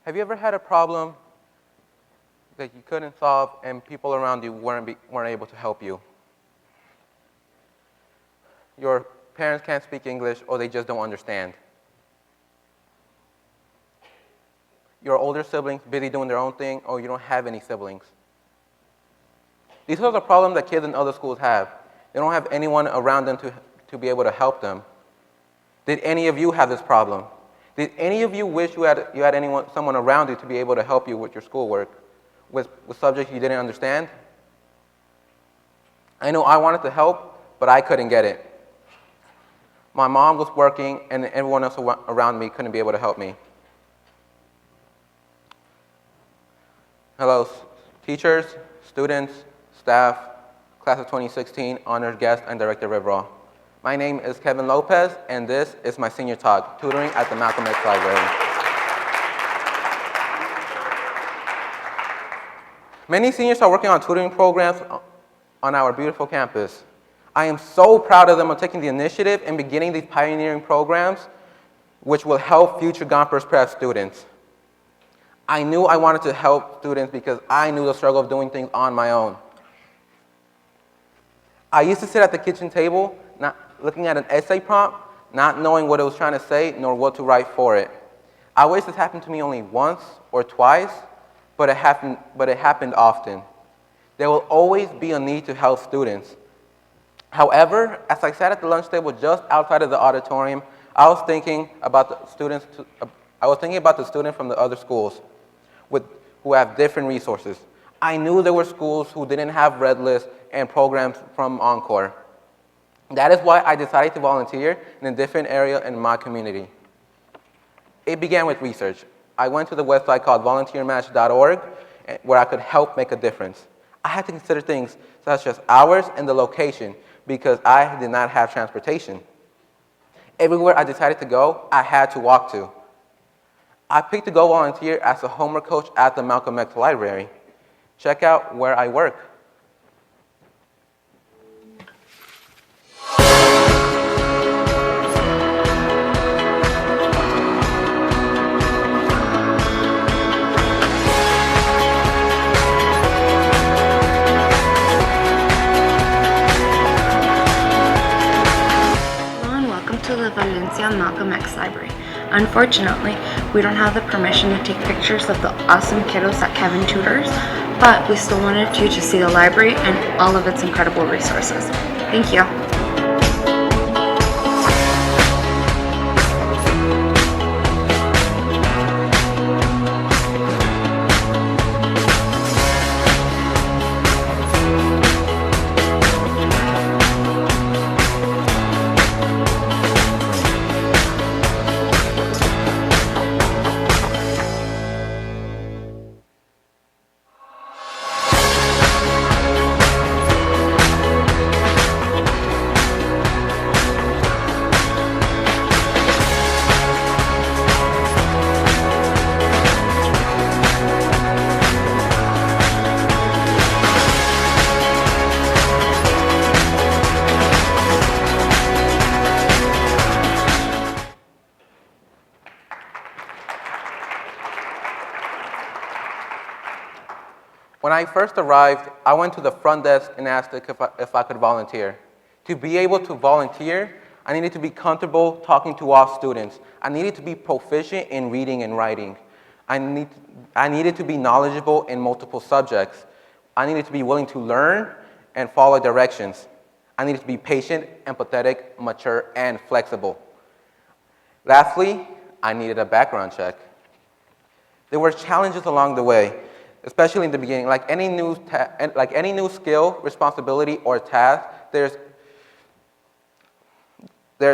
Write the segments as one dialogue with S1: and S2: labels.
S1: Have you ever had a problem that you couldn't solve and people around you weren't able to help you? Your parents can't speak English or they just don't understand. Your older siblings busy doing their own thing or you don't have any siblings. These are the problems that kids in other schools have. They don't have anyone around them to be able to help them. Did any of you have this problem? Did any of you wish you had someone around you to be able to help you with your schoolwork, with subjects you didn't understand? I know I wanted to help, but I couldn't get it. My mom was working, and everyone else around me couldn't be able to help me. Hello, teachers, students, staff, class of 2016, honored guest, and Director Riverall. My name is Kevin Lopez, and this is my senior talk, Tutoring at the Malcolm X Library. Many seniors are working on tutoring programs on our beautiful campus. I am so proud of them for taking the initiative and beginning these pioneering programs, which will help future Gompers Prep students. I knew I wanted to help students because I knew the struggle of doing things on my own. I used to sit at the kitchen table, not looking at an essay prompt, not knowing what it was trying to say, nor what to write for it. I wish this happened to me only once or twice, but it happened often. There will always be a need to help students. However, as I sat at the lunch table just outside of the auditorium, I was thinking about the students from the other schools who have different resources. I knew there were schools who didn't have red lists and programs from Encore. That is why I decided to volunteer in a different area in my community. It began with research. I went to the website called volunteermatch.org where I could help make a difference. I had to consider things such as hours and the location because I did not have transportation. Everywhere I decided to go, I had to walk to. I picked to go volunteer as a homework coach at the Malcolm X Library. Check out where I work.
S2: To the Valencia Malcolm X Library. Unfortunately, we don't have the permission to take pictures of the awesome kiddos that Kevin tutors, but we still wanted you to see the library and all of its incredible resources. Thank you.
S1: When I first arrived, I went to the front desk and asked if I could volunteer. To be able to volunteer, I needed to be comfortable talking to all students. I needed to be proficient in reading and writing. I needed to be knowledgeable in multiple subjects. I needed to be willing to learn and follow directions. I needed to be patient, empathetic, mature, and flexible. Lastly, I needed a background check. There were challenges along the way, especially in the beginning. Like any new skill, responsibility, or task, there's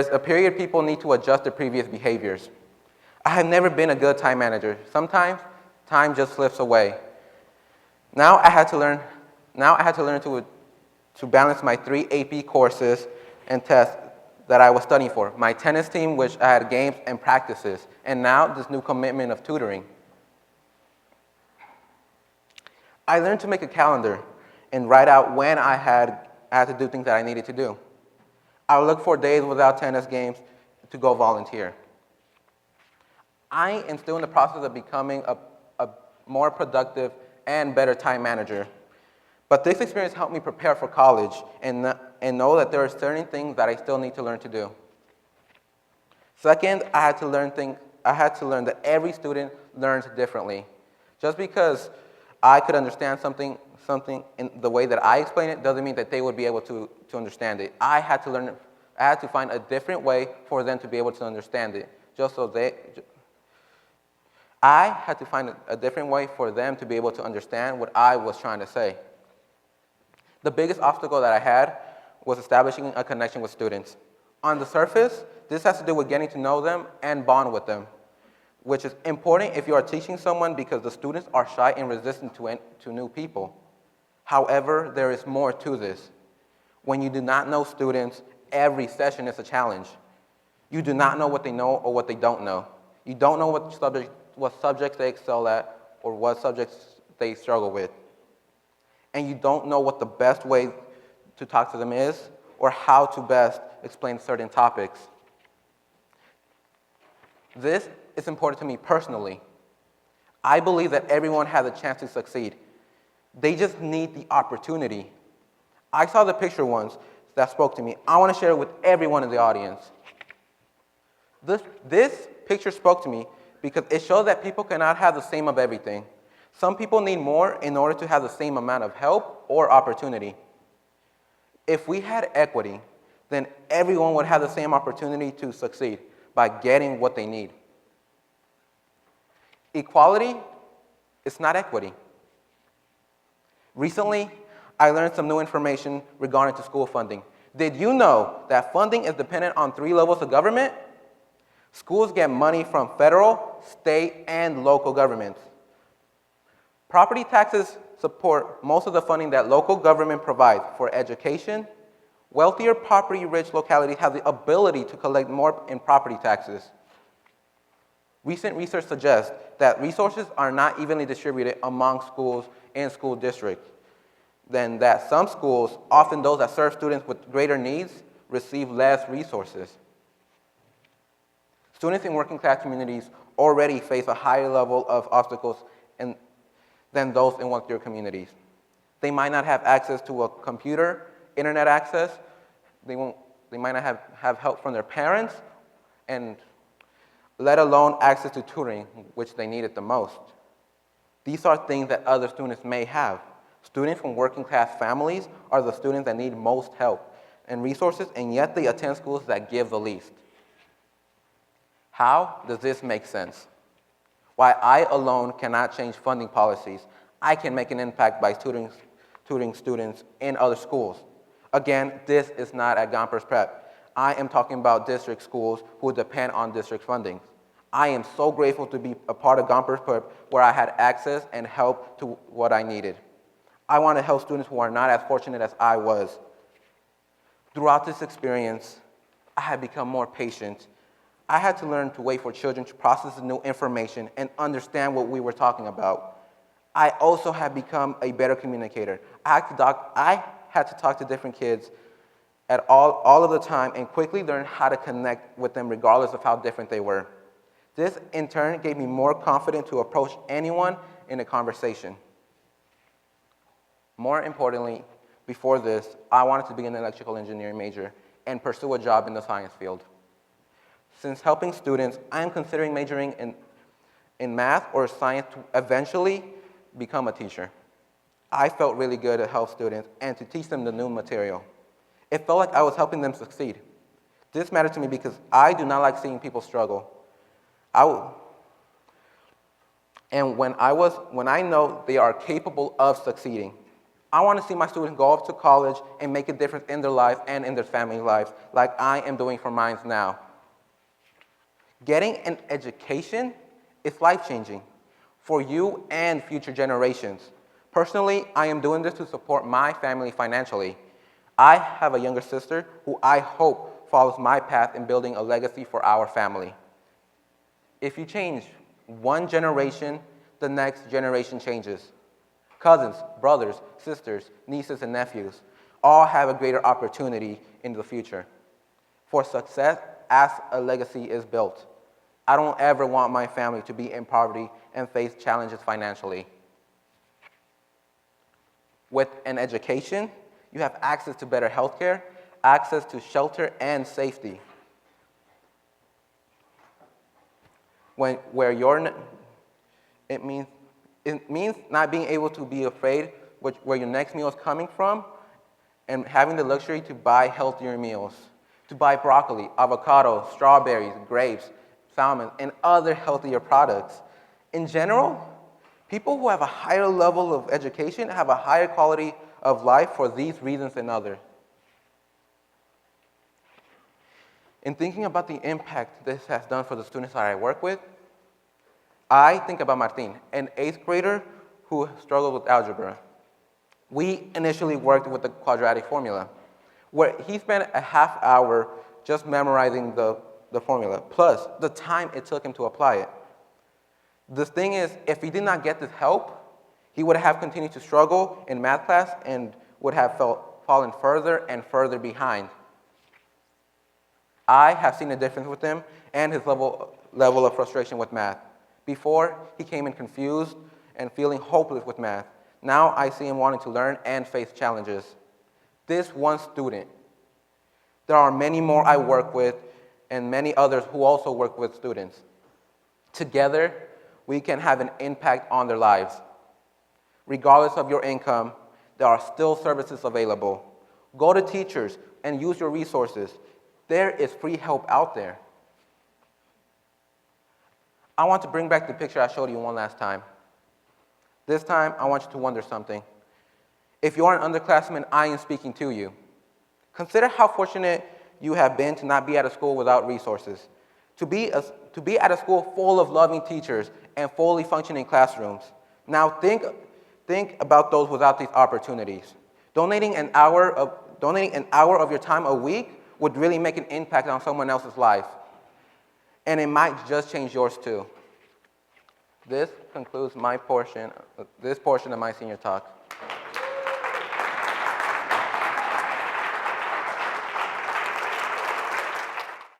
S1: a period people need to adjust their previous behaviors. I have never been a good time manager. Sometimes time just slips away. Now I had to learn to balance my 3 AP courses and tests that I was studying for, my tennis team, which I had games and practices, and now this new commitment of tutoring. I learned to make a calendar and write out when I had to do things that I needed to do. I would look for days without tennis games to go volunteer. I am still in the process of becoming a more productive and better time manager. But this experience helped me prepare for college and know that there are certain things that I still need to learn to do. Second, I had to learn that every student learns differently. Just because I could understand something in the way that I explain it doesn't mean that they would be able to understand it. I had to find a different way for them to be able to understand it. I had to find a different way for them to be able to understand what I was trying to say. The biggest obstacle that I had was establishing a connection with students. On the surface, this has to do with getting to know them and bond with them, which is important if you are teaching someone because the students are shy and resistant to new people. However, there is more to this. When you do not know students, every session is a challenge. You do not know what they know or what they don't know. You don't know what subjects they excel at or what subjects they struggle with. And you don't know what the best way to talk to them is or how to best explain certain topics. This is important to me personally. I believe that everyone has a chance to succeed. They just need the opportunity. I saw the picture once that spoke to me. I want to share it with everyone in the audience. This picture spoke to me because it shows that people cannot have the same of everything. Some people need more in order to have the same amount of help or opportunity. If we had equity, then everyone would have the same opportunity to succeed by getting what they need. Equality is not equity. Recently, I learned some new information regarding to school funding. Did you know that funding is dependent on 3 levels of government? Schools get money from federal, state, and local governments. Property taxes support most of the funding that local government provides for education. Wealthier, property-rich localities have the ability to collect more in property taxes. Recent research suggests that resources are not evenly distributed among schools and school districts. Then that some schools, often those that serve students with greater needs, receive less resources. Students in working class communities already face a higher level of obstacles than those in wealthier communities. They might not have access to a computer, internet access, they might not have help from their parents, and let alone access to tutoring, which they needed the most. These are things that other students may have. Students from working class families are the students that need most help and resources, and yet they attend schools that give the least. How does this make sense? While I alone cannot change funding policies, I can make an impact by tutoring students in other schools. Again, this is not at Gompers Prep. I am talking about district schools who depend on district funding. I am so grateful to be a part of Gompers Prep where I had access and help to what I needed. I want to help students who are not as fortunate as I was. Throughout this experience, I have become more patient. I had to learn to wait for children to process the new information and understand what we were talking about. I also have become a better communicator. I had to talk to different kids at all of the time and quickly learn how to connect with them regardless of how different they were. This, in turn, gave me more confidence to approach anyone in a conversation. More importantly, before this, I wanted to be an electrical engineering major and pursue a job in the science field. Since helping students, I am considering majoring in math or science to eventually become a teacher. I felt really good to help students and to teach them the new material. It felt like I was helping them succeed. This mattered to me because I do not like seeing people struggle. And when I know they are capable of succeeding, I want to see my students go off to college and make a difference in their lives and in their family lives like I am doing for mine now. Getting an education is life-changing for you and future generations. Personally, I am doing this to support my family financially. I have a younger sister who I hope follows my path in building a legacy for our family. If you change one generation, the next generation changes. Cousins, brothers, sisters, nieces, and nephews all have a greater opportunity in the future for success as a legacy is built. I don't ever want my family to be in poverty and face challenges financially. With an education, you have access to better healthcare, access to shelter and safety. Where it means not being able to be afraid where your next meal is coming from, and having the luxury to buy healthier meals, to buy broccoli, avocado, strawberries, grapes, salmon, and other healthier products. In general, people who have a higher level of education have a higher quality of life for these reasons and others. In thinking about the impact this has done for the students that I work with, I think about Martin, an 8th grader who struggled with algebra. We initially worked with the quadratic formula, where he spent a half hour just memorizing the formula, plus the time it took him to apply it. The thing is, if he did not get this help, he would have continued to struggle in math class and would have fallen further and further behind. I have seen a difference with him and his level of frustration with math. Before, he came in confused and feeling hopeless with math. Now I see him wanting to learn and face challenges. This one student. There are many more I work with and many others who also work with students. Together, we can have an impact on their lives. Regardless of your income, there are still services available. Go to teachers and use your resources. There is free help out there. I want to bring back the picture I showed you one last time. This time, I want you to wonder something. If you are an underclassman, I am speaking to you. Consider how fortunate you have been to not be at a school without resources, to be at a school full of loving teachers and fully functioning classrooms. Now think about those without these opportunities. Donating an hour of your time a week would really make an impact on someone else's life. And it might just change yours too. This concludes this portion of my senior talk.